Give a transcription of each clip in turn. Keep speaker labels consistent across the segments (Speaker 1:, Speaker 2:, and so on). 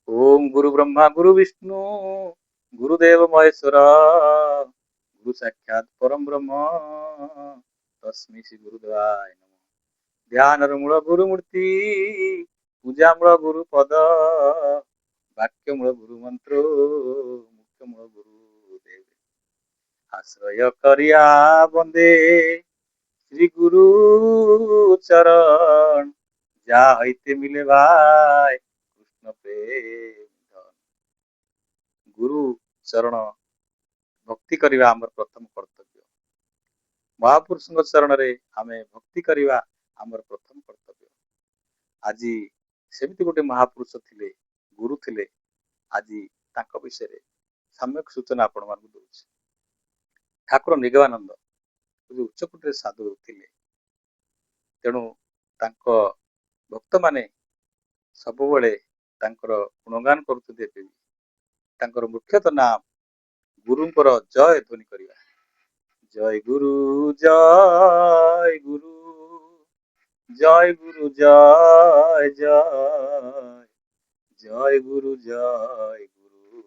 Speaker 1: ओम गुरु ब्रह्मा गुरु विष्णु गुरुदेव महेश्वर गुरु साक्षात परम ब्रह्म तस्मै श्री गुरुदेवाय नमः। ध्यान मूल गुरु मूर्ति पूजा मूल गुरु पद वाक्य मूल गुरु मंत्र मुख्य मूल गुरु देव आश्रय करिया बंदे श्री गुरु चरण जा हईते मिले भाई कृष्ण प्रेम धन। गुरु चरण भक्ति करवा आम प्रथम कर्तव्य। महापुरुषों चरण रे आमे भक्ति करवा आमर प्रथम कर्तव्य। आज सेमती गोटे महापुरुष थिले गुरु थिले आज तांको विषय रे सम्यक सूचना आपण मानक दउछि। ठाकुर निगमानंद उच्चकोटी साधु थिले तेणु तांको भक्त माने सबुबले तांकर गुणगान करुथिले भी तांकर मुख्यतः नाम गुरुंकर जय ध्वनि करिवा। जय गुरु जय गुरु जय गुरु जय जय जय गुरु जय गुरु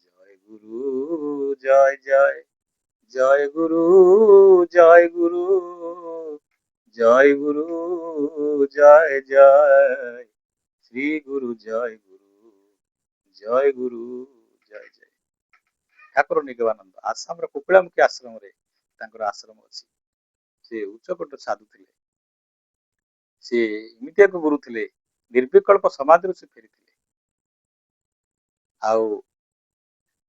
Speaker 1: जय गुरु जय जय जय गुरु जय गुरु जय गुरु जय जय श्री गुरु जय गुरु जय जय। ठाकुर निगमानंद आसाम कुपिलामुखी आश्रम रे तांकर आश्रम अछि। से उच्चकोट साधु थिले। से एमितिया गुरु थिले निर्विकल्प समाधि से फेरी आउ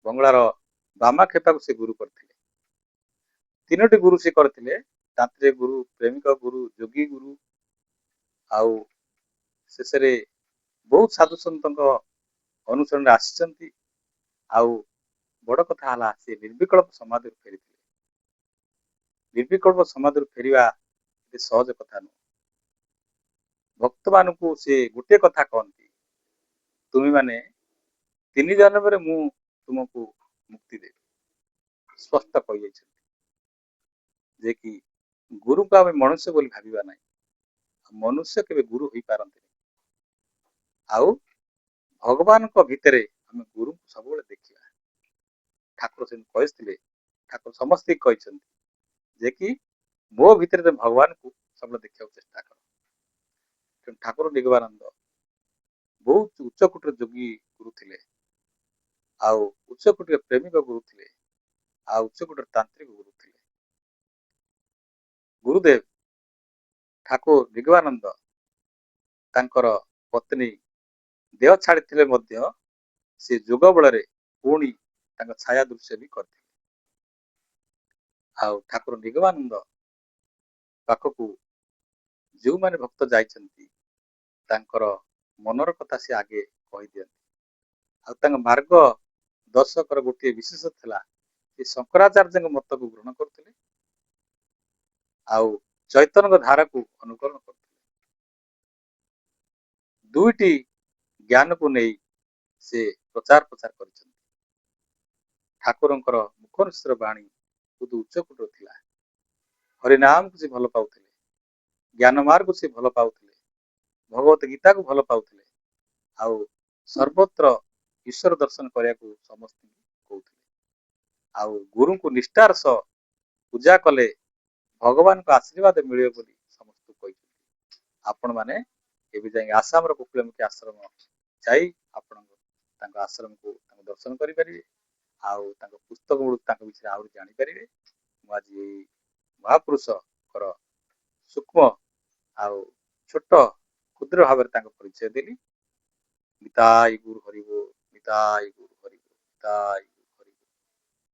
Speaker 1: बंगलार बामाखेपा को से गुरु करथिले। तीनोटी गुरु से करथिले तांत्रिक गुरु प्रेमिक गुरु जोगी गुरु आउ शेषरे बहुत साधु सन्तक अनुसरण आसिचंती। आउ बड़ कथा हला से निर्विकल्प समाधि फेरी। निर्विकल्प समाधि फेरिया सहज कथा नुह। भक्त मान को से गोटे कथा कहती तुम्हें माने तीन जन्म रे मु तुमको मुक्ति देवी स्पष्ट कही जे कि गुरु को आम मनुष्य बोली भाविबा नहीं। मनुष्य केबे गुरु होई पारंती आउ भगवान को भितरे आम गुरु को सब देखा। ठाकुर से कहते ठाकुर समस्त कहते जे कि मो भितर भगवान को सब देखा चेष्टा कर। ठाकुर निगमानंद बहुत उच्चकोटर जोगी गुरु थिले आउ उच्चकोटर प्रेमिक गुरु थिले आउ उच्चकोटर तांत्रिक गुरु थिले। गुरुदेव ठाकुर निगमानंद तांकर पत्नी देह छाड़ी मध्य से जोग बल पुणी छाया दृश्य भी करते। आउ ठाकुर निगमानंद पाखक जो माने भक्त जाइछंती तांकर मनर कथा से आगे कही दियंती। आ मार्ग दर्शकर गोटे विशेष थिला कि शंकराचार्य मत को ग्रहण करथिले आउ चैतन्य धारा को अनुकरण करथिले। दुईटी ज्ञान को नहीं से प्रचार प्रचार करिछंती। ठाकुरंकर मुखनिश्र बाणी बहुत उच्चकोटर थिला। हरिनाम को से भल पाउथिले ज्ञान मार्ग को से भल पाउथिले भगवत गीता को भल पाउथिले आउ सर्वत्र ईश्वर दर्शन करने को समस्त कहते। आउ गुरु को निष्ठार सह पूजा कले भगवान को आशीर्वाद मिले बोली समस्त कहते। आपण माने एबे जाई आसाम रो कुपिलामुखी आश्रम जाई आपण आश्रम को दर्शन करि परिबे आउ पुस्तक विषय आहुरी जानी परिबे। आज महापुरुष सूक्ष्म आउ छोट क्षुद्र भाव परिचय देली। निताय गुरु हरिबो निताय गुरु हरिबो निताय।